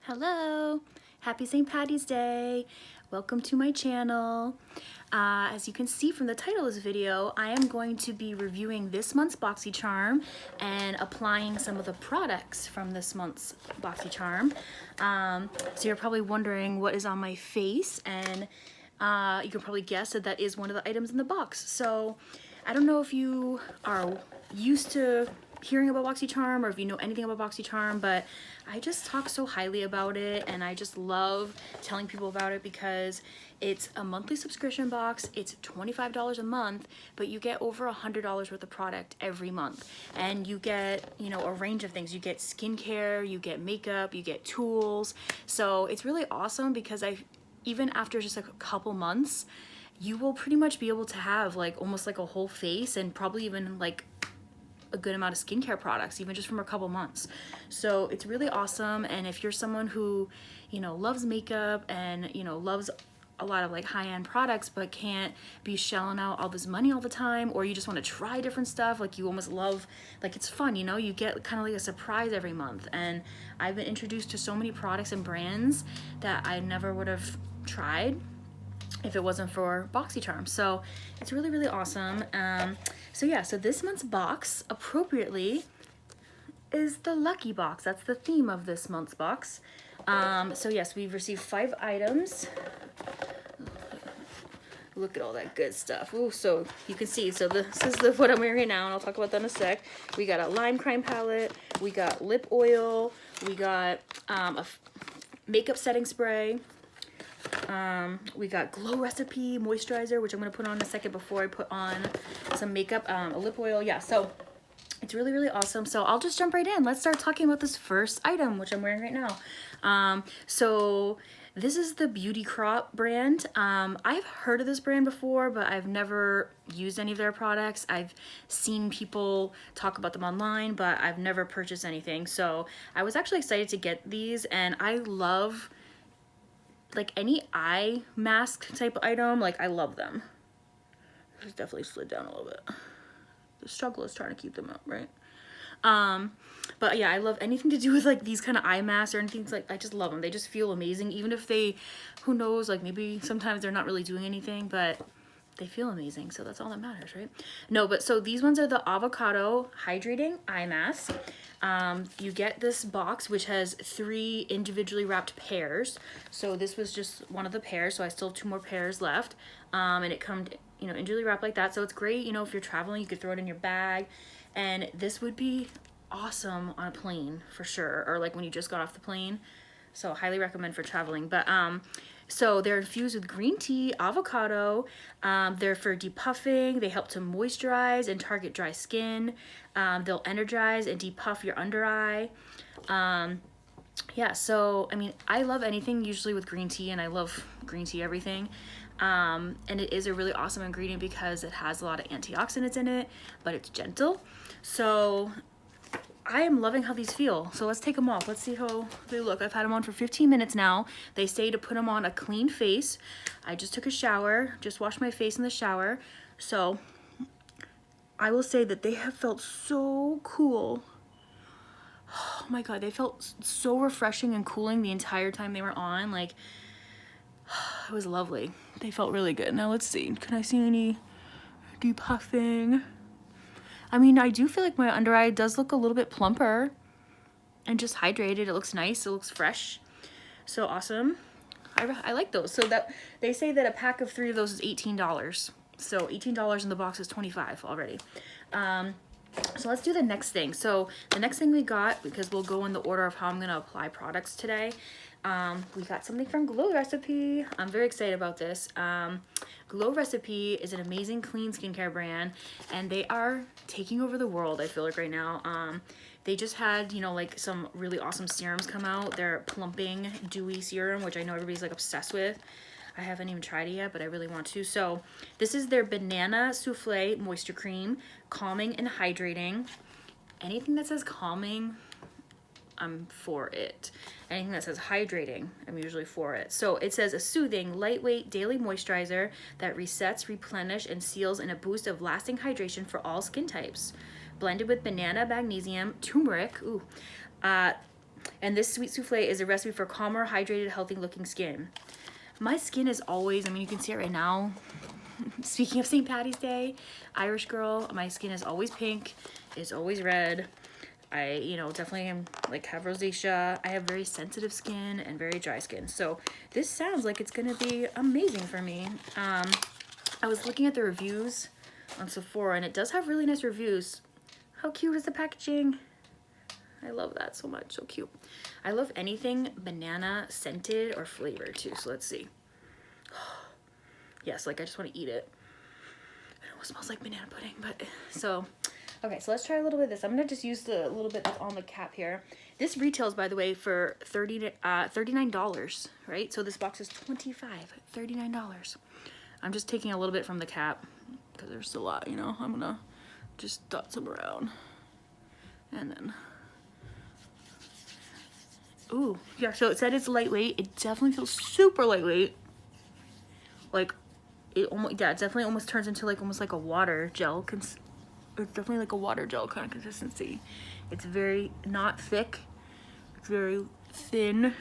Hello, happy St. Patty's Day. Welcome to my channel. As you can see from the title of this video, I am going to be reviewing this month's Boxycharm and applying some of the products from this month's Boxycharm. So you're probably wondering what is on my face, and you can probably guess that that is one of the items in the box. So I don't know if you are used to hearing about Boxycharm or if you know anything about Boxycharm, but I just talk so highly about it, and I just love telling people about it because it's a monthly subscription box. It's $25 a month, but you get over $100 worth of product every month, and you get, you know, a range of things. You get skincare, you get makeup, you get tools. So it's really awesome because even after just like a couple months, you will pretty much be able to have like almost like a whole face and probably even like a good amount of skincare products, even just from a couple months. So it's really awesome. And if you're someone who, you know, loves makeup and, you know, loves a lot of like high-end products but can't be shelling out all this money all the time, or you just want to try different stuff, like you almost love, like it's fun, you know, you get kind of like a surprise every month. And I've been introduced to so many products and brands that I never would have tried if it wasn't for Boxycharm. So it's really, really awesome. So yeah, so this month's box appropriately is the lucky box. That's the theme of this month's box. So yes, we've received 5 items. Look at all that good stuff. Ooh, so you can see, so this is what I'm wearing right now, and I'll talk about that in a sec. We got a lime crime palette, we got lip oil, we got a makeup setting spray, we got Glow Recipe moisturizer, which I'm going to put on in a second before I put on some makeup, a lip oil. Yeah, so it's really, really awesome. So I'll just jump right in. Let's start talking about this first item, which I'm wearing right now. So this is the Beauty Crop brand. I've heard of this brand before, but I've never used any of their products. I've seen people talk about them online, but I've never purchased anything. So I was actually excited to get these, and I love like any eye mask type item. Like I love them. This definitely slid down a little bit. The struggle is trying to keep them up, right? But yeah, I love anything to do with like these kind of eye masks or anything. Like I just love them. They just feel amazing, even if they, who knows, like maybe sometimes they're not really doing anything, but they feel amazing, so that's all that matters, right? No, but so these ones are the Avocado Hydrating Eye Mask. You get this box, which has 3 individually wrapped pairs. So this was just one of the pairs, so I still have 2 more pairs left. And it comes, you know, individually wrapped like that. So it's great, you know, if you're traveling, you could throw it in your bag. And this would be awesome on a plane for sure, or like when you just got off the plane. So highly recommend for traveling. But so they're infused with green tea, avocado. They're for depuffing. They help to moisturize and target dry skin. They'll energize and depuff your under eye. Yeah, so I mean, I love anything usually with green tea, and I love green tea everything. And it is a really awesome ingredient because it has a lot of antioxidants in it, but it's gentle. So I am loving how these feel. So let's take them off. Let's see how they look. I've had them on for 15 minutes now. They say to put them on a clean face. I just took a shower, just washed my face in the shower. So I will say that they have felt so cool. Oh my God, they felt so refreshing and cooling the entire time they were on. Like, it was lovely. They felt really good. Now let's see. Can I see any depuffing? I mean, I do feel like my under eye does look a little bit plumper and just hydrated. It looks nice. It looks fresh. So awesome. I like those. So that they say that a pack of 3 of those is $18. So $18 in the box is $25 already. So let's do the next thing. So the next thing we got, because we'll go in the order of how I'm going to apply products today. We got something from Glow Recipe. I'm very excited about this. Glow Recipe is an amazing clean skincare brand, and they are taking over the world, I feel like, right now. They just had, you know, like some really awesome serums come out. Their plumping dewy serum, which I know everybody's like obsessed with. I haven't even tried it yet, but I really want to. So this is their Banana Souffle Moisture Cream, calming and hydrating. Anything that says calming, I'm for it. Anything that says hydrating, I'm usually for it. So it says a soothing, lightweight daily moisturizer that resets, replenishes, and seals in a boost of lasting hydration for all skin types. Blended with banana, magnesium, turmeric, And this sweet souffle is a recipe for calmer, hydrated, healthy looking skin. My skin is always, I mean, you can see it right now. Speaking of St. Patty's Day, Irish girl, my skin is always pink. It's always red. I, you know, definitely am like have rosacea. I have very sensitive skin and very dry skin. So this sounds like it's gonna be amazing for me. I was looking at the reviews on Sephora and it does have really nice reviews. How cute is the packaging? I love that so much, so cute. I love anything banana scented or flavored too, so let's see. Yes, like I just want to eat it. It almost smells like banana pudding, but so, okay, so let's try a little bit of this. I'm gonna just use the little bit that's on the cap here. This retails, by the way, for $39, right? So this box is $39. I'm just taking a little bit from the cap because there's a lot, you know. I'm gonna just dot some around and then. Ooh, yeah, so it said it's lightweight. It definitely feels super lightweight. Like, it almost, yeah, it definitely almost turns into like almost like a water gel. It's definitely like a water gel kind of consistency. It's very not thick. It's very thin.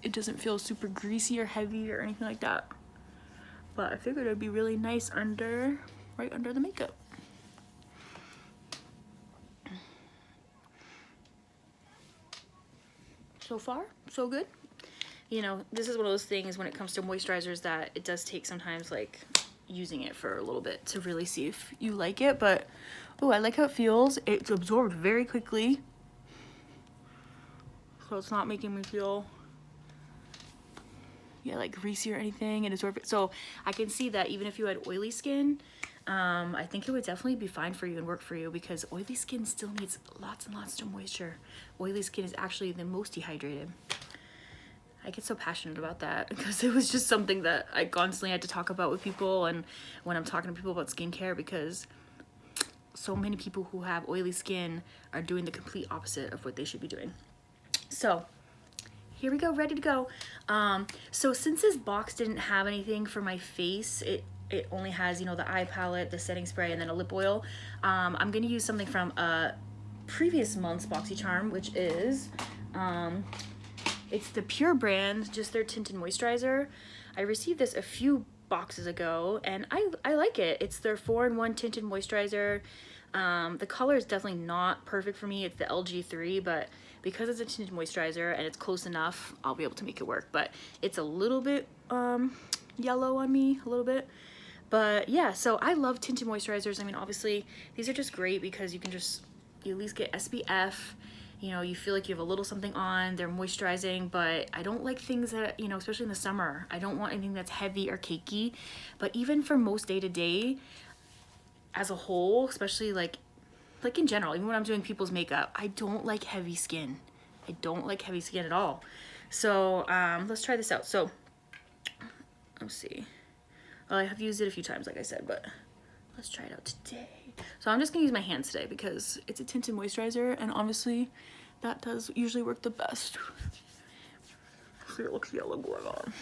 It doesn't feel super greasy or heavy or anything like that. But I figured it'd be really nice under, right under the makeup. So far, so good. You know, this is one of those things when it comes to moisturizers that it does take sometimes like using it for a little bit to really see if you like it. But, oh, I like how it feels. It's absorbed very quickly. So it's not making me feel, yeah, like greasy or anything. And absorb it. So I can see that even if you had oily skin, I think it would definitely be fine for you and work for you because oily skin still needs lots and lots of moisture. Oily skin is actually the most dehydrated. I get so passionate about that because it was just something that I constantly had to talk about with people and when I'm talking to people about skincare because so many people who have oily skin are doing the complete opposite of what they should be doing. So here we go, ready to go. So since this box didn't have anything for my face, it only has, you know, the eye palette, the setting spray, and then a lip oil. I'm gonna use something from a previous month's Boxycharm, which is, it's the Pure brand, just their tinted moisturizer. I received this a few boxes ago, and I like it. It's their 4-in-1 tinted moisturizer. The color is definitely not perfect for me. It's the LG3, but because it's a tinted moisturizer and it's close enough, I'll be able to make it work. But it's a little bit yellow on me, a little bit. But yeah, so I love tinted moisturizers. I mean, obviously, these are just great because you can just, you at least get SPF. You know, you feel like you have a little something on, they're moisturizing, but I don't like things that, you know, especially in the summer, I don't want anything that's heavy or cakey. But even for most day-to-day, as a whole, especially like in general, even when I'm doing people's makeup, I don't like heavy skin. I don't like heavy skin at all. So let's try this out. So let's see. Well, I have used it a few times, like I said, but let's try it out today. So I'm just gonna use my hands today because it's a tinted moisturizer, and obviously that does usually work the best. See, it looks yellow going on.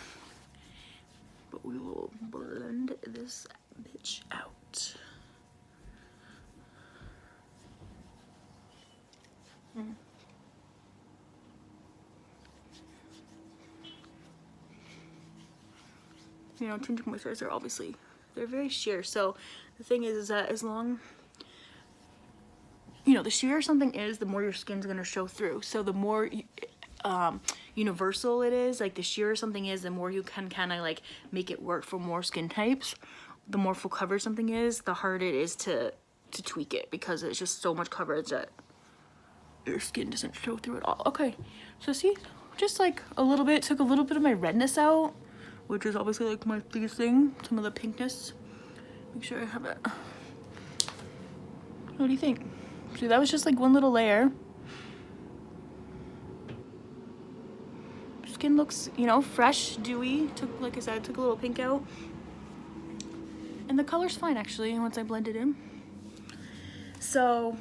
But we will blend this bitch out. You know, tinted moisturizer, obviously, they're very sheer. So the thing is that as long, you know, the sheer something is, the more your skin's gonna show through. So the more universal it is, like the sheer something is, the more you can kind of like make it work for more skin types. The more full coverage something is, the harder it is to tweak it because it's just so much coverage that your skin doesn't show through at all. Okay, so see, just like a little bit, took a little bit of my redness out, which is obviously like my biggest thing, some of the pinkness. Make sure I have it. What do you think? See, that was just like one little layer. Skin looks, you know, fresh, dewy. Took, like I said, took a little pink out. And the color's fine actually once I blend it in. So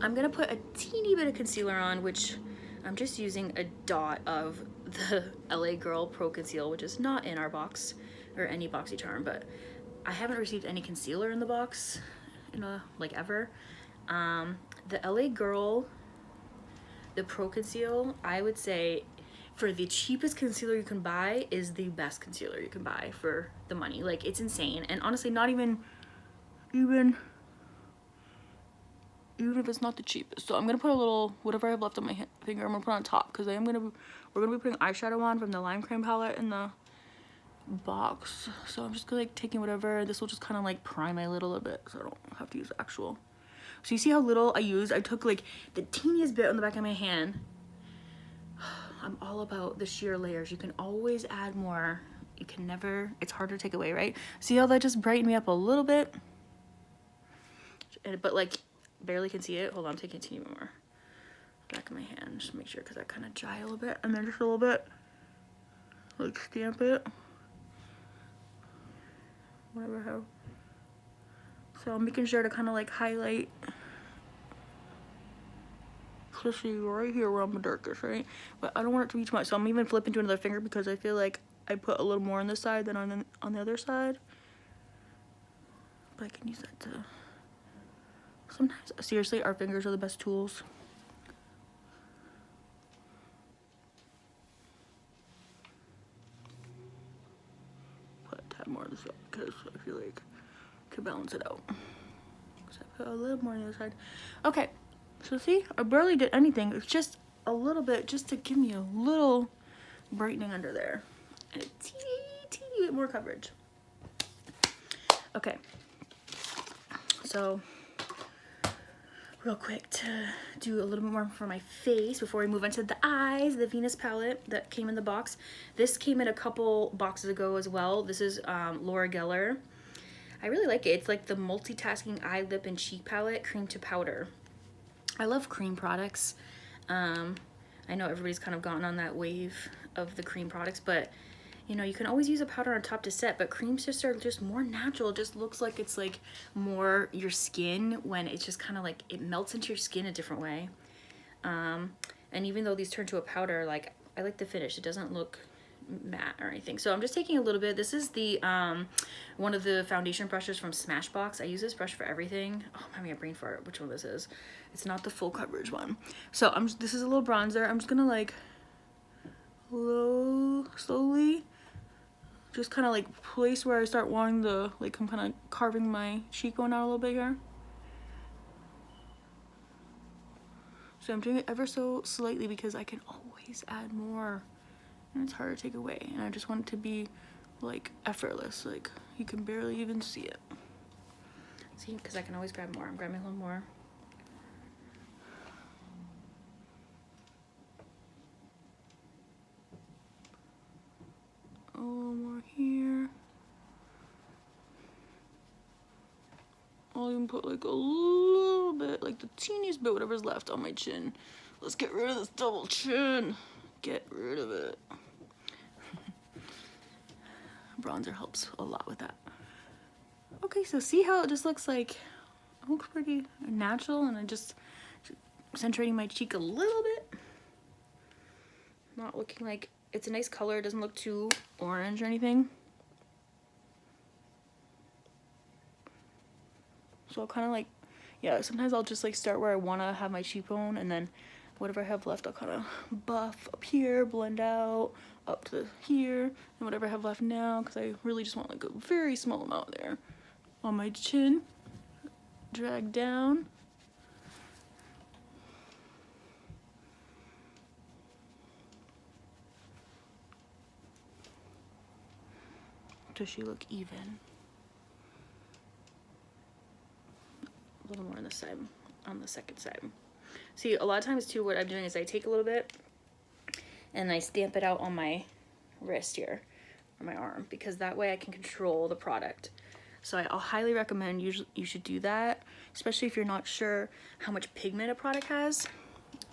I'm gonna put a teeny bit of concealer on, which I'm just using a dot of the LA Girl Pro Conceal, which is not in our box or any Boxycharm, but I haven't received any concealer in the box like ever. The LA Girl, the Pro Conceal, I would say, for the cheapest concealer you can buy, is the best concealer you can buy for the money. Like, it's insane. And honestly, not even if it's not the cheapest. So I'm gonna put a little, whatever I have left on my finger, I'm gonna put on top, because we're gonna be putting eyeshadow on from the Lime Crime palette in the box. So I'm just gonna like taking whatever. This will just kind of like prime my lid a little bit, so I don't have to use actual. So you see how little I used? I took like the teeniest bit on the back of my hand. I'm all about the sheer layers. You can always add more. You can never, it's hard to take away, right? See how that just brightened me up a little bit? But like, barely can see it. Hold on, I'm taking a teeny bit more. Back of my hand, just to make sure, because I kind of dry a little bit. And then just a little bit, like stamp it. Whatever, how. So I'm making sure to kind of like highlight, especially right here where I'm the darkest, right? But I don't want it to be too much, so I'm even flipping to another finger because I feel like I put a little more on this side than on the other side. But I can use that to, sometimes, seriously, our fingers are the best tools. Put a tad more on this side because I feel like to balance it out. So I put a little more on the other side. Okay, so see, I barely did anything. It's just a little bit, just to give me a little brightening under there. And a teeny bit more coverage. Okay, so real quick to do a little bit more for my face before we move into the eyes, the Venus palette that came in the box. This came in a couple boxes ago as well. This is Laura Geller. I really like it. It's like the multitasking eye, lip, and cheek palette, cream to powder. I love cream products. I know everybody's kind of gotten on that wave of the cream products, but you know, you can always use a powder on top to set, but creams just are just more natural. It just looks like it's like more your skin when it's just kind of like, it melts into your skin a different way. And even though these turn to a powder, like, I like the finish. It doesn't look matte or anything. So I'm just taking a little bit. This is the one of the foundation brushes from Smashbox. I use this brush for everything. Oh, I'm having a brain fart which one this is. It's not the full coverage one. So this is a little bronzer. I'm just gonna like slowly just kind of like place where I start wanting the, like, I'm kind of carving my cheekbone out a little bit here. So I'm doing it ever so slightly because I can always add more and it's hard to take away, and I just want it to be like effortless, like you can barely even see it. See, because I can always grab more. I'm grabbing a little more. A little more here. I'll even put like a little bit, like the teeniest bit, whatever's left on my chin. Let's get rid of this double chin. Get rid of it. Bronzer helps a lot with that. Okay, so see how it just looks like, it looks pretty natural, and I just accentuating my cheek a little bit. Not looking like, it's a nice color, it doesn't look too orange or anything. So I'll kind of like, yeah, sometimes I'll just like start where I want to have my cheekbone, and then whatever I have left I'll kind of buff up here, blend out up to here, and whatever I have left now, because I really just want like a very small amount there on my chin, drag down. Does she look even? A little more on this side, on the second side. See, a lot of times too, what I'm doing is I take a little bit and I stamp it out on my wrist here, or my arm, because that way I can control the product. So I'll highly recommend you should do that, especially if you're not sure how much pigment a product has,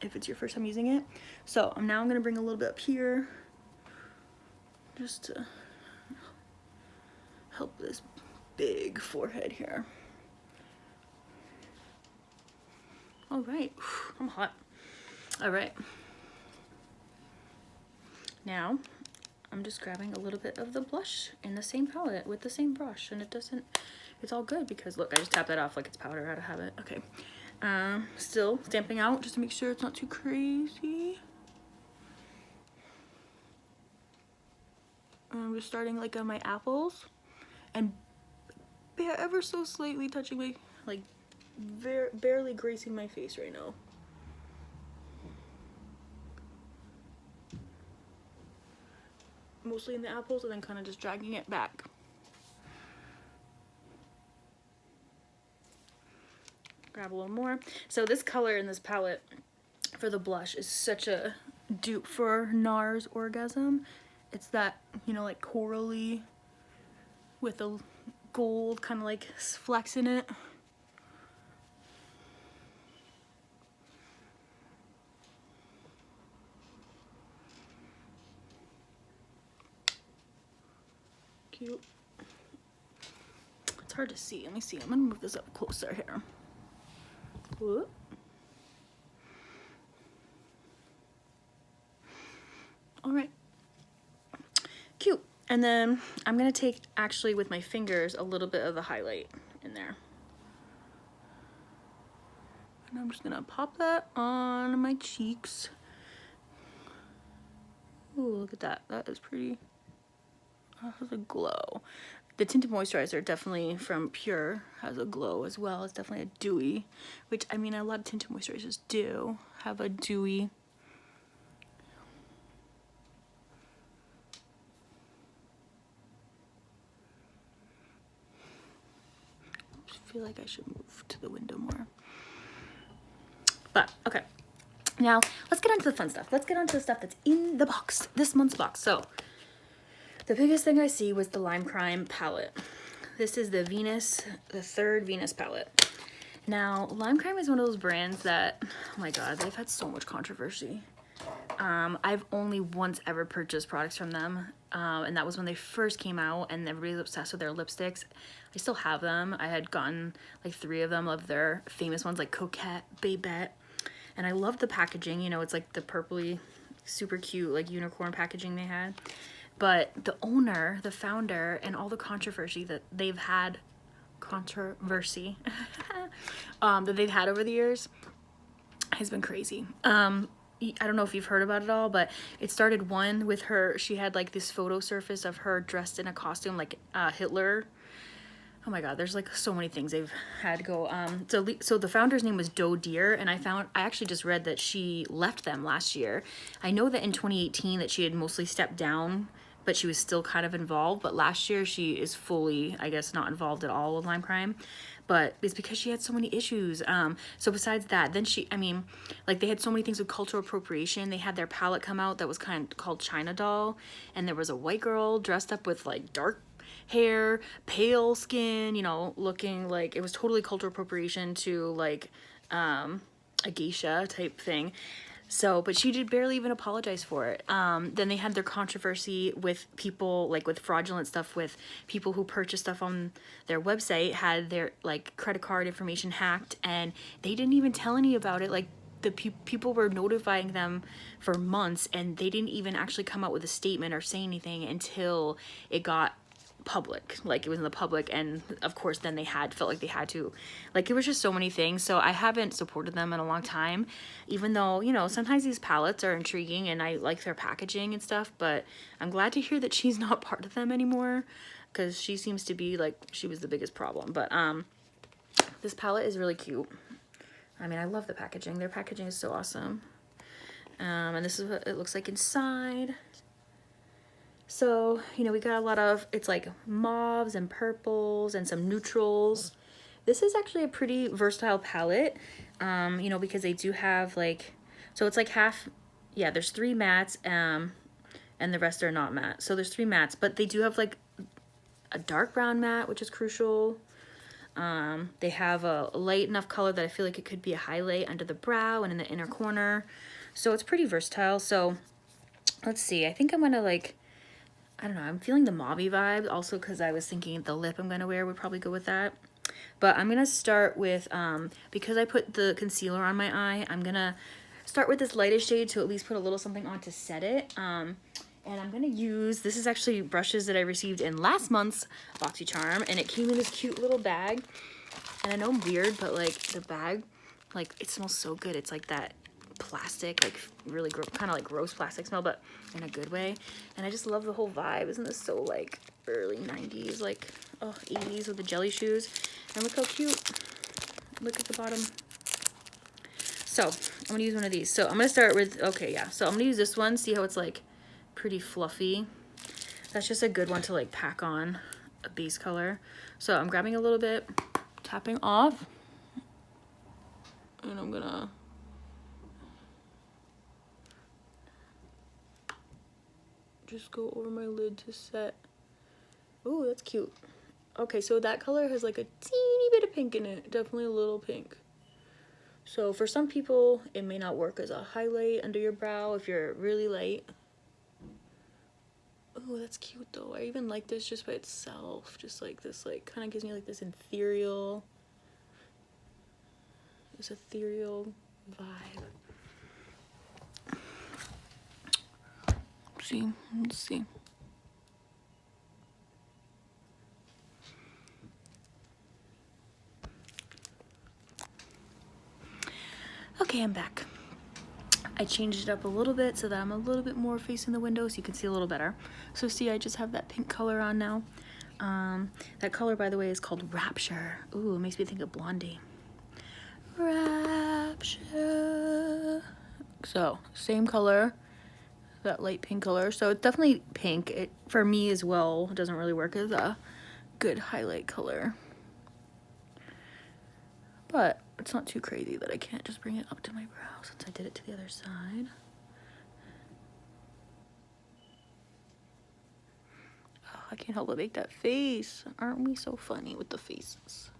if it's your first time using it. So now I'm gonna bring a little bit up here, just to help this big forehead here. All right, I'm hot. All right. Now, I'm just grabbing a little bit of the blush in the same palette with the same brush, and it's all good because look, I just tap that off like it's powder out of habit. Okay, Still stamping out just to make sure it's not too crazy. I'm just starting like on my apples and ever so slightly touching my, like, barely gracing my face right now. Mostly in the apples and then kind of just dragging it back. Grab a little more. So this color in this palette for the blush is such a dupe for NARS Orgasm. It's that, you know, like corally with a gold kind of like flecks in it. Cute. It's hard to see. Let me see. I'm gonna move this up closer here. Whoop. All right. Cute. And then I'm gonna take, actually with my fingers, a little bit of the highlight in there. And I'm just gonna pop that on my cheeks. Ooh, look at that. That is pretty. That has a glow. The tinted moisturizer, definitely from Pure, has a glow as well. It's definitely a dewy, which, I mean, a lot of tinted moisturizers do have a dewy. I feel like I should move to the window more. But, okay. Now, let's get on to the fun stuff. Let's get on to the stuff that's in the box, this month's box. So, the biggest thing I see was the Lime Crime palette. This is the Venus, the third Venus palette. Now, Lime Crime is one of those brands that, oh my god, they've had so much controversy. I've only once ever purchased products from them, and that was when they first came out, and everybody's obsessed with their lipsticks. I still have them. I had gotten like 3 of them of their famous ones, like Coquette, Babette, and I love the packaging. You know, it's like the purpley, super cute, like unicorn packaging they had. But the owner, the founder, and all the controversy that they've had, that they've had over the years has been crazy. I don't know if you've heard about it all, but it started one with her. She had like this photo surface of her dressed in a costume like Hitler. Oh my god, there's like so many things they've had go. So the founder's name was Doe Deer, and I actually just read that she left them last year. I know that in 2018 that she had mostly stepped down, but she was still kind of involved. But last year she is fully, I guess, not involved at all with Lime Crime. But it's because she had so many issues. So besides that, then I mean, like they had so many things with cultural appropriation. They had their palette come out that was kind of called China Doll, and there was a white girl dressed up with like dark hair, pale skin, you know, looking like it was totally cultural appropriation to like a geisha type thing. So, but she did barely even apologize for it. Then they had their controversy with people, like with fraudulent stuff, with people who purchased stuff on their website, had their like credit card information hacked, and they didn't even tell any about it. Like the people were notifying them for months, and they didn't even actually come out with a statement or say anything until it got public, like it was in the public, and of course then they felt like they had to, like it was just so many things. So I haven't supported them in a long time, even though, you know, sometimes these palettes are intriguing and I like their packaging and stuff, but I'm glad to hear that she's not part of them anymore, because she seems to be like, she was the biggest problem. But this palette is really cute. I mean, I love the packaging. Their packaging is so awesome. And this is what it looks like inside. So, you know, we got a lot of, it's like mauves and purples and some neutrals. This is actually a pretty versatile palette, you know, because they do have like, so it's like half, yeah, there's 3 mattes, and the rest are not matte. So there's 3 mattes, but they do have like a dark brown matte, which is crucial. They have a light enough color that I feel like it could be a highlight under the brow and in the inner corner. So it's pretty versatile. So let's see, I think I'm gonna like, I don't know, I'm feeling the mauve vibe also, because I was thinking the lip I'm gonna wear would probably go with that. But I'm gonna start with, because I put the concealer on my eye, I'm gonna start with this lightest shade to at least put a little something on to set it. And I'm gonna use, this is actually brushes that I received in last month's Boxycharm, and it came in this cute little bag. And I know I'm weird, but like the bag Like, it smells so good. It's like that plastic, like really kind of like gross plastic smell, but in a good way. And I just love the whole vibe. Isn't this so like early 90s, like, oh, 80s with the jelly shoes? And look how cute. Look at the bottom. So I'm gonna use one of these. So I'm gonna start with, okay, yeah, so I'm gonna use this one. See how it's like pretty fluffy? That's just a good one to like pack on a base color. So I'm grabbing a little bit, tapping off, and I'm gonna just go over my lid to set. Oh, that's cute. Okay, so that color has like a teeny bit of pink in it. Definitely a little pink. So for some people, it may not work as a highlight under your brow if you're really light. Oh, that's cute though. I even like this just by itself. Just like this, like, kind of gives me like this ethereal vibe. See, let's see. Okay, I'm back. I changed it up a little bit so that I'm a little bit more facing the window so you can see a little better. So see, I just have that pink color on now. That color, by the way, is called Rapture. Ooh, it makes me think of Blondie. Rapture. So, same color, that light pink color. So it's definitely pink. It, for me as well, doesn't really work as a good highlight color. But it's not too crazy that I can't just bring it up to my brow since I did it to the other side. Oh, I can't help but make that face. Aren't we so funny with the faces?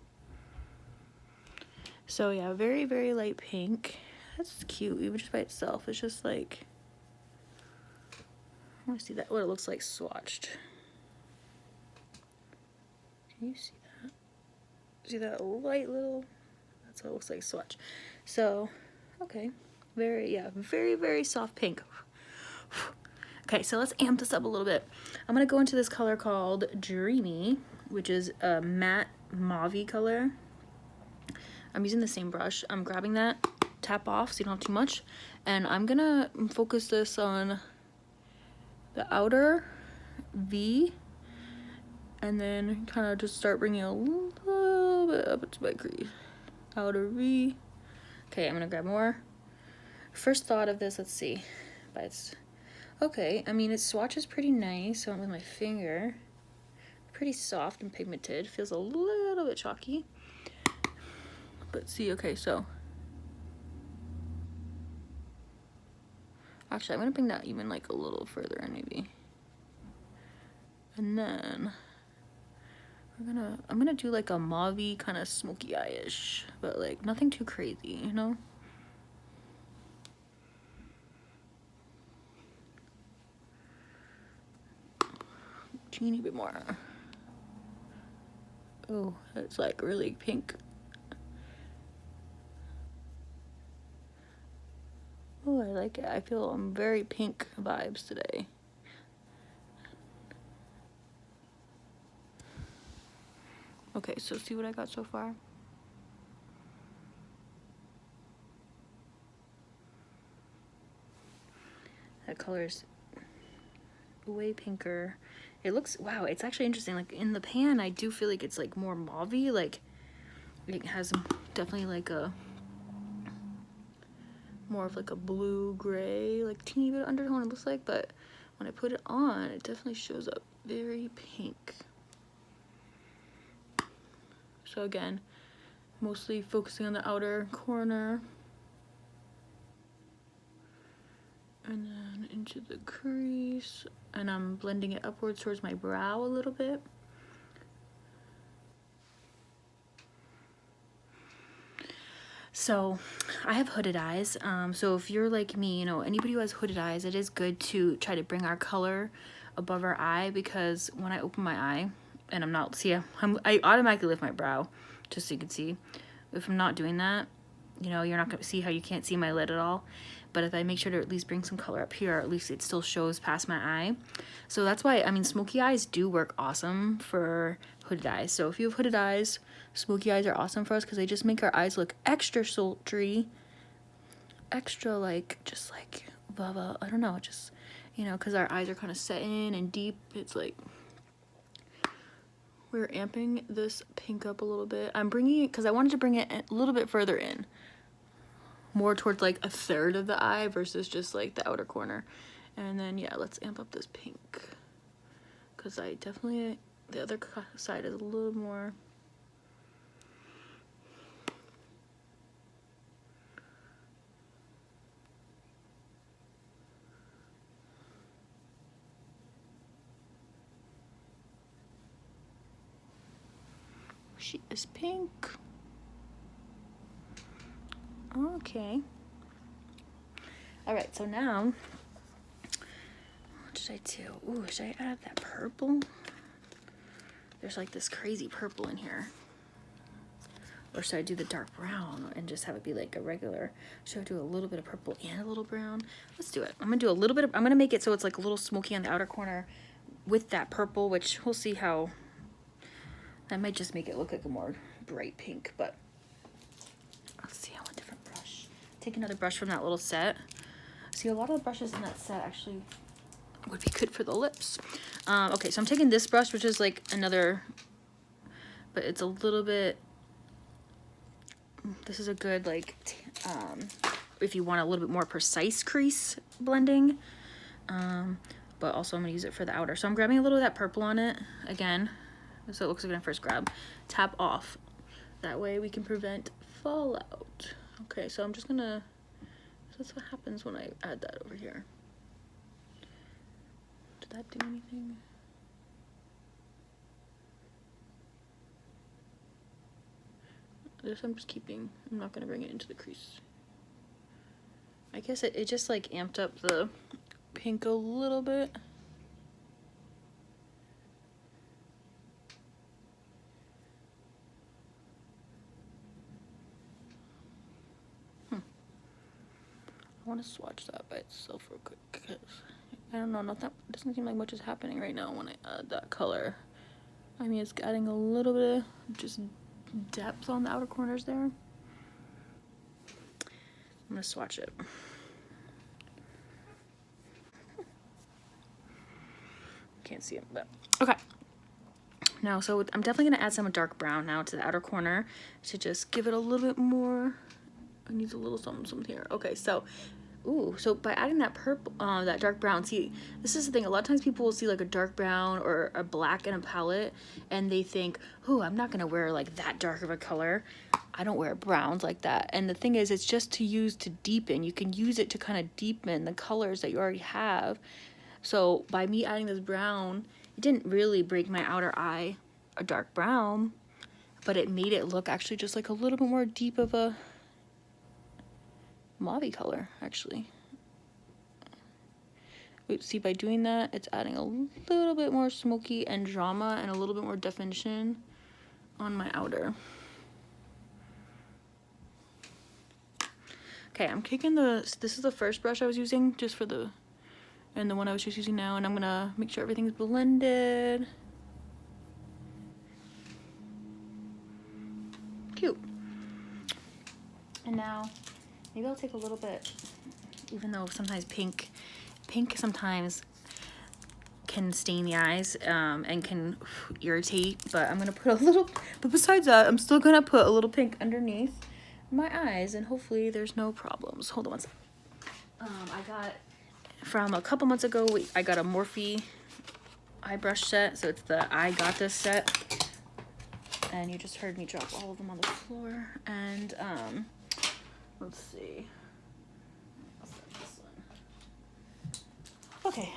So yeah, very, very light pink. That's cute, even just by itself. It's just like, I want to see that, what it looks like swatched. Can you see that? See that light little? That's what it looks like swatch. So, okay, very, yeah, very, very soft pink. Okay, so let's amp this up a little bit. I'm gonna go into this color called Dreamy, which is a matte mauve color. I'm using the same brush. I'm grabbing that, tap off so you don't have too much, and I'm gonna focus this on the outer V, and then kind of just start bringing a little bit up into my crease. Outer V. Okay, I'm gonna grab more. First thought of this, let's see. But it's okay. I mean, its swatch is pretty nice. So I went with my finger. Pretty soft and pigmented. Feels a little bit chalky. But see, okay, so actually, I'm gonna bring that even like a little further in, maybe. And then I'm gonna do like a mauve kind of smoky eye-ish, but like nothing too crazy, you know? Teeny bit more. Oh, it's like really pink. Oh, I like it. I feel I'm very pink vibes today. Okay, so see what I got so far? That color's way pinker. It looks, wow, it's actually interesting. Like in the pan, I do feel like it's like more mauve-y. Like it has definitely like a more of like a blue gray, like teeny bit of undertone it looks like, but when I put it on, it definitely shows up very pink. So again, mostly focusing on the outer corner. And then into the crease. And I'm blending it upwards towards my brow a little bit. So I have hooded eyes. So if you're like me, you know, anybody who has hooded eyes, it is good to try to bring our color above our eye, because when I open my eye, and I'm not, see, I automatically lift my brow, just so you can see. If I'm not doing that, you know, you're not going to see how you can't see my lid at all. but if I make sure to at least bring some color up here, at least it still shows past my eye. So that's why, I mean, smoky eyes do work awesome for hooded eyes. So if you have hooded eyes, smoky eyes are awesome for us because they just make our eyes look extra sultry, extra like, just like, blah, blah, I don't know, just, you know, because our eyes are kind of set in and deep. It's like, we're amping this pink up a little bit. I'm bringing it, because I wanted to bring it a little bit further in. More towards like a third of the eye versus just like the outer corner. And then, yeah, let's amp up this pink. Because I definitely, the other side is a little more. She is pink. Okay. All right, so now, what should I do? Ooh, should I add that purple? There's like this crazy purple in here. Or should I do the dark brown and just have it be like a regular? Should I do a little bit of purple and a little brown? Let's do it. I'm gonna do a little bit of, I'm gonna make it so it's like a little smoky on the outer corner with that purple, which we'll see how, that might just make it look like a more bright pink, but let's see. I want a different brush. Take another brush from that little set. See, a lot of the brushes in that set actually would be good for the lips. Okay, so I'm taking this brush, which is like another, but it's a little bit, this is a good like, if you want a little bit more precise crease blending, but also I'm gonna use it for the outer. So I'm grabbing a little of that purple on it again, so it looks like when I first grab. Tap off. That way we can prevent fallout. Okay, so I'm just gonna, that's what happens when I add that over here. Did that do anything? This I'm just keeping, I'm not gonna bring it into the crease. I guess it just like amped up the pink a little bit. I want to swatch that by itself real quick because I don't know, doesn't seem like much is happening right now when I add that color. I mean, it's adding a little bit of just depth on the outer corners there. I'm gonna swatch it. Can't see it, but okay. Now, so I'm definitely gonna add some dark brown now to the outer corner to just give it a little bit more. It needs a little something here. Okay, so, ooh, so by adding that purple, that dark brown, see, this is the thing, a lot of times people will see like a dark brown or a black in a palette, and they think, ooh, I'm not gonna wear like that dark of a color. I don't wear browns like that. And the thing is, it's just to use to deepen. You can use it to kind of deepen the colors that you already have. So by me adding this brown, it didn't really break my outer eye a dark brown, but it made it look actually just like a little bit more deep of a mauve color, actually. See, by doing that, it's adding a little bit more smoky and drama and a little bit more definition on my outer. Okay, I'm taking this is the first brush I was using just for the, and the one I was just using now, and I'm gonna make sure everything's blended. Cute. And now, maybe I'll take a little bit, even though sometimes pink sometimes can stain the eyes and can irritate, but I'm gonna put a little, but besides that, I'm still gonna put a little pink underneath my eyes, and hopefully there's no problems. Hold on one second. I got, from a couple months ago, I got a Morphe Eye Brush Set, so it's the I Got This set, and you just heard me drop all of them on the floor, and let's see. I'll start this one. Okay.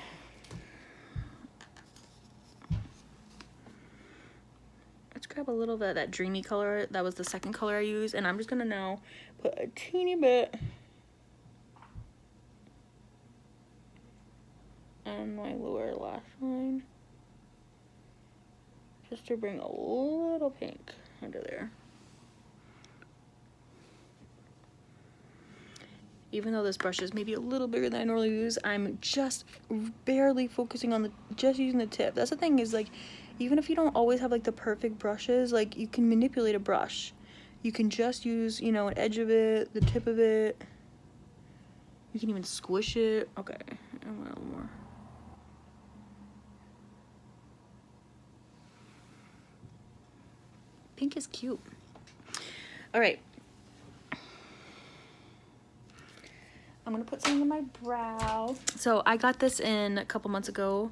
Let's grab a little bit of that Dreamy color. That was the second color I used, and I'm just gonna now put a teeny bit on my lower lash line, just to bring a little pink under there. even though this brush is maybe a little bigger than I normally use, I'm just barely focusing on just using the tip. That's the thing, is like, even if you don't always have like the perfect brushes, like you can manipulate a brush. You can just use, you know, an edge of it, the tip of it. You can even squish it. Okay, I want a little more. Pink is cute. All right. I'm gonna put some on my brow. So I got this in a couple months ago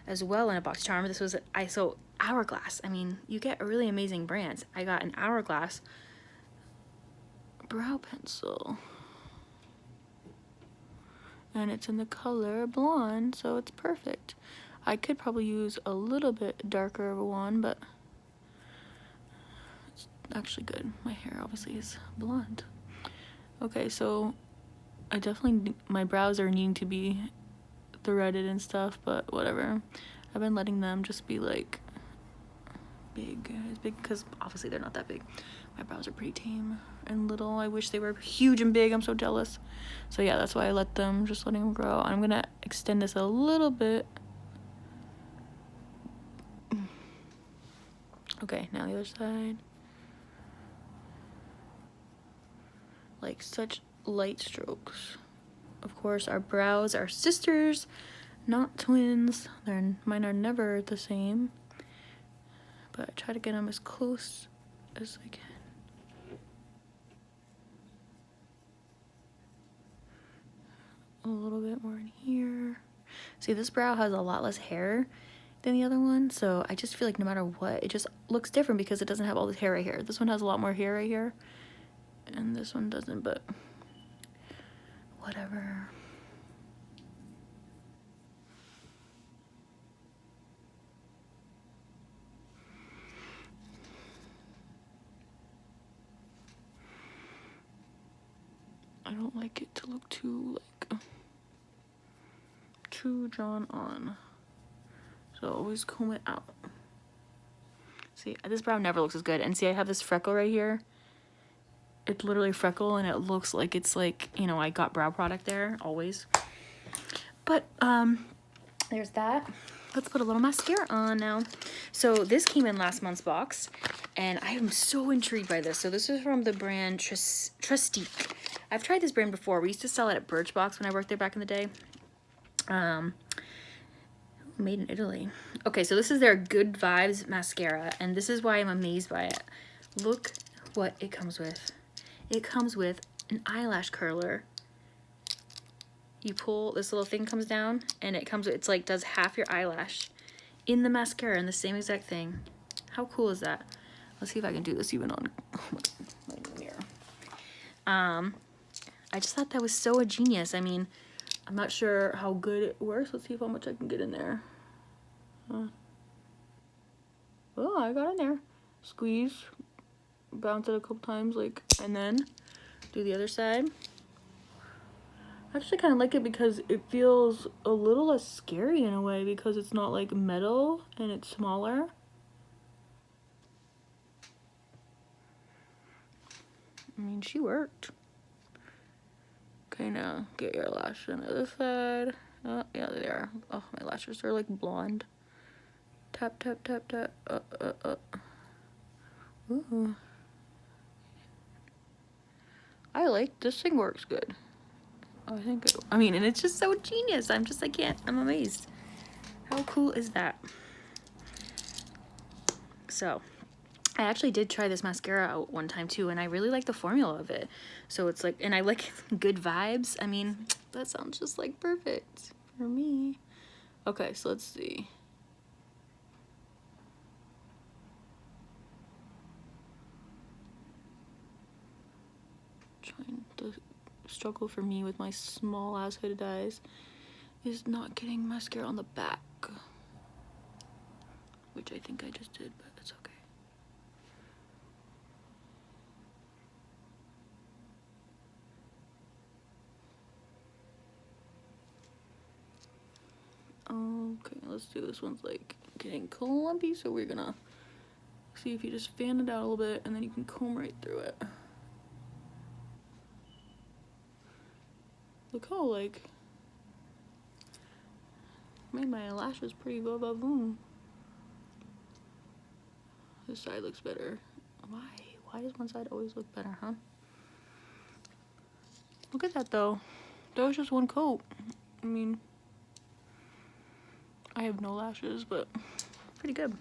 as well in a Boxycharm. This was so Hourglass. I mean, you get really amazing brands. I got an Hourglass brow pencil. And it's in the color blonde, so it's perfect. I could probably use a little bit darker of a one, but it's actually good. My hair obviously is blonde. Okay, so I definitely, my brows are needing to be threaded and stuff, but whatever. I've been letting them just be like big, as big, because obviously they're not that big. My brows are pretty tame and little. I wish they were huge and big. I'm so jealous. So yeah, that's why I let them, just letting them grow. I'm gonna extend this a little bit. Okay, now the other side. Like such light strokes. Of course, our brows are sisters, not twins. Mine are never the same. But I try to get them as close as I can. A little bit more in here. See, this brow has a lot less hair than the other one, so I just feel like no matter what, it just looks different because it doesn't have all this hair right here. This one has a lot more hair right here, and this one doesn't, but whatever. I don't like it to look too drawn on, so always comb it out. See, this brow never looks as good, and see, I have this freckle right here. It's literally a freckle, and it looks like it's like, you know, I got brow product there always. But there's that. Let's put a little mascara on now. So this came in last month's box, and I am so intrigued by this. So this is from the brand Trustique. I've tried this brand before. We used to sell it at Birchbox when I worked there back in the day. Made in Italy. Okay, so this is their Good Vibes mascara, and this is why I'm amazed by it. Look what it comes with. It comes with an eyelash curler. You pull, this little thing comes down, and it comes with, it's like does half your eyelash in the mascara, in the same exact thing. How cool is that? Let's see if I can do this even on my mirror. I just thought that was so genius. I mean, I'm not sure how good it works. Let's see how much I can get in there. Oh, I got in there. Squeeze, bounce it a couple times, like, and then do the other side. I actually kind of like it because it feels a little less scary in a way, because it's not like metal and it's smaller. I mean, she worked. Okay, now get your lash on the other side. Oh, yeah, they are. Oh, my lashes are like blonde. Tap, tap, tap, tap. Ooh. I like, this thing works good. I think it, I mean, and it's just so genius. I'm just, I'm amazed. How cool is that? So, I actually did try this mascara out one time too, and I really like the formula of it. So it's like, and I like Good Vibes. I mean, that sounds just like perfect for me. Okay, so let's see. Trying to struggle for me with my small ass hooded eyes is not getting mascara on the back, which I think I just did, but it's okay. Okay, let's do this one's like getting clumpy, so we're gonna see if you just fan it out a little bit and then you can comb right through it. Look how, like, made my lashes pretty boom. This side looks better. Why does one side always look better, huh? Look at that though. That was just one coat. I mean, I have no lashes, but pretty good.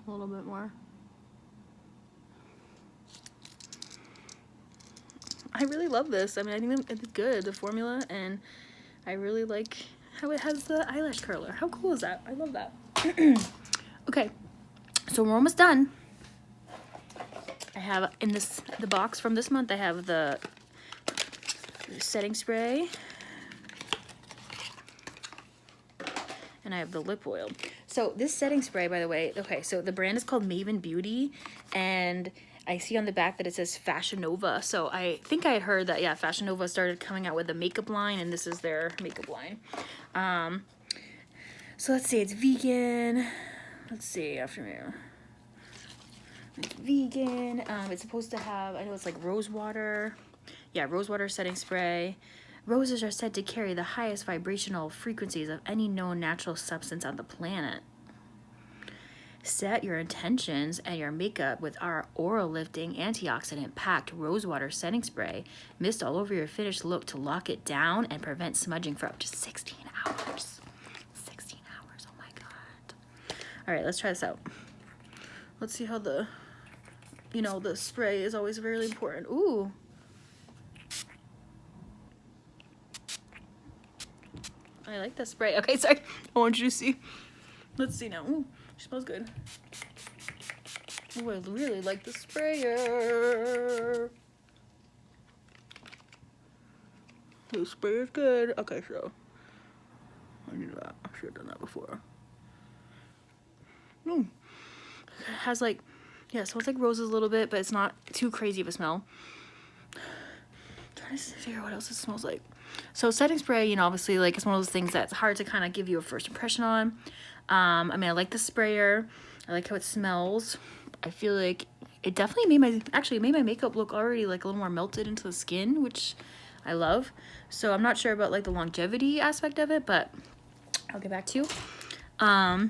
A little bit more. I really love this. I mean, I think it's good, the formula, and I really like how it has the eyelash curler. How cool is that? I love that. Okay, so we're almost done. I have in the box from this month, I have the setting spray, and I have the lip oil. So this setting spray, by the way, okay, so the brand is called Maven Beauty, and I see on the back that it says Fashion Nova. So I think I had heard that, yeah, Fashion Nova started coming out with a makeup line, and this is their makeup line. So let's see, it's vegan. Let's see, after me. It's vegan. It's supposed to have, I know it's like rose water. Yeah, rose water setting spray. Roses are said to carry the highest vibrational frequencies of any known natural substance on the planet. Set your intentions and your makeup with our oral lifting antioxidant packed rosewater setting spray. Mist all over your finished look to lock it down and prevent smudging for up to 16 hours. 16 hours, oh my god. All right, let's try this out. Let's see how the, you know, the spray is always really important. Ooh. I like the spray. Okay, sorry. I want you to see. Let's see now. Ooh, she smells good. Ooh, I really like the sprayer. The spray is good. Okay, so I knew that. I should have done that before. It has like, yeah, it smells like roses a little bit, but it's not too crazy of a smell. I'm trying to figure out what else it smells like. So setting spray, you know, obviously, like, it's one of those things that's hard to kind of give you a first impression on. I mean, I like the sprayer. I like how it smells. I feel like it definitely made my makeup look already like a little more melted into the skin, which I love. So I'm not sure about like the longevity aspect of it, but I'll get back to you.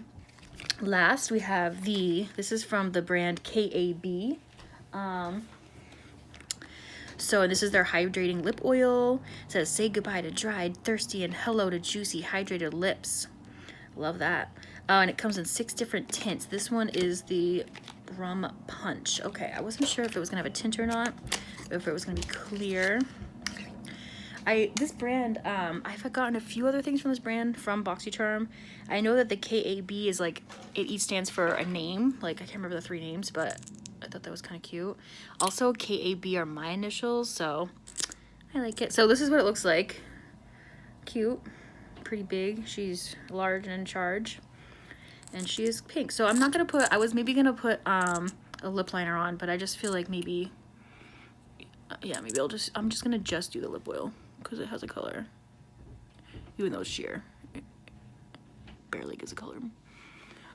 Last we have this is from the brand KAB. So this is their hydrating lip oil. It says, say goodbye to dried, thirsty, and hello to juicy, hydrated lips. Love that. And it comes in 6 different tints. This one is the Rum Punch. Okay, I wasn't sure if it was gonna have a tint or not, or if it was gonna be clear. This brand, I've gotten a few other things from this brand from Boxycharm. I know that the KAB is like, it each stands for a name. Like, I can't remember the 3 names, but I thought that was kind of cute. Also, KAB are my initials, so I like it. So this is what it looks like. Cute, pretty big. She's large and in charge, and she is pink. So I'm not gonna put, I was maybe gonna put a lip liner on, but I just feel like maybe, yeah, maybe I'm just gonna do the lip oil because it has a color, even though it's sheer. It barely gives a color.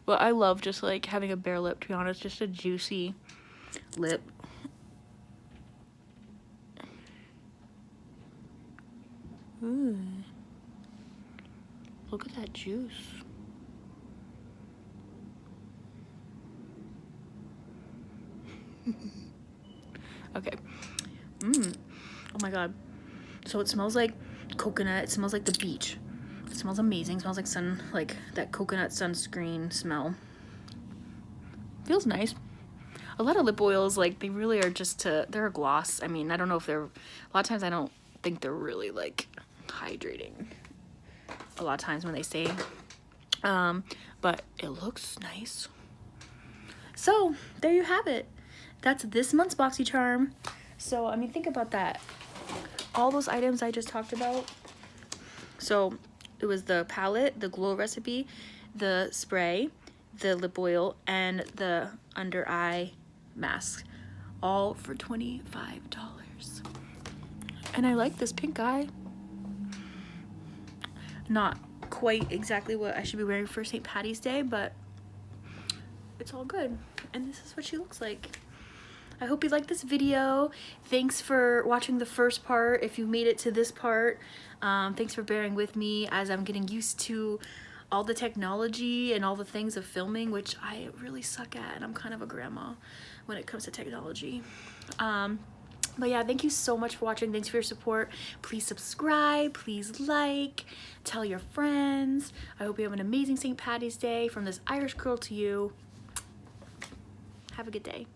But I love just like having a bare lip, to be honest, just a juicy lip. Ooh. Look at that juice. Okay. Oh my god. So it smells like coconut. It smells like the beach. It smells amazing. It smells like like that coconut sunscreen smell. Feels nice. A lot of lip oils, like, they really are just they're a gloss. I mean, I don't know if they're, a lot of times I don't think they're really like hydrating. A lot of times when they say, but it looks nice. So there you have it. That's this month's Boxycharm. So, I mean, think about that. All those items I just talked about. So it was the palette, the glow recipe, the spray, the lip oil, and the under eye mask, all for $25. And I like this pink eye. Not quite exactly what I should be wearing for St. Patty's Day, but it's all good. And this is what she looks like. I hope you liked this video. Thanks for watching the first part. If you made it to this part, thanks for bearing with me as I'm getting used to all the technology and all the things of filming, which I really suck at, and I'm kind of a grandma when it comes to technology. But yeah, thank you so much for watching. Thanks for your support. Please subscribe, please like, tell your friends. I hope you have an amazing St. Patty's Day from this Irish girl to you. Have a good day.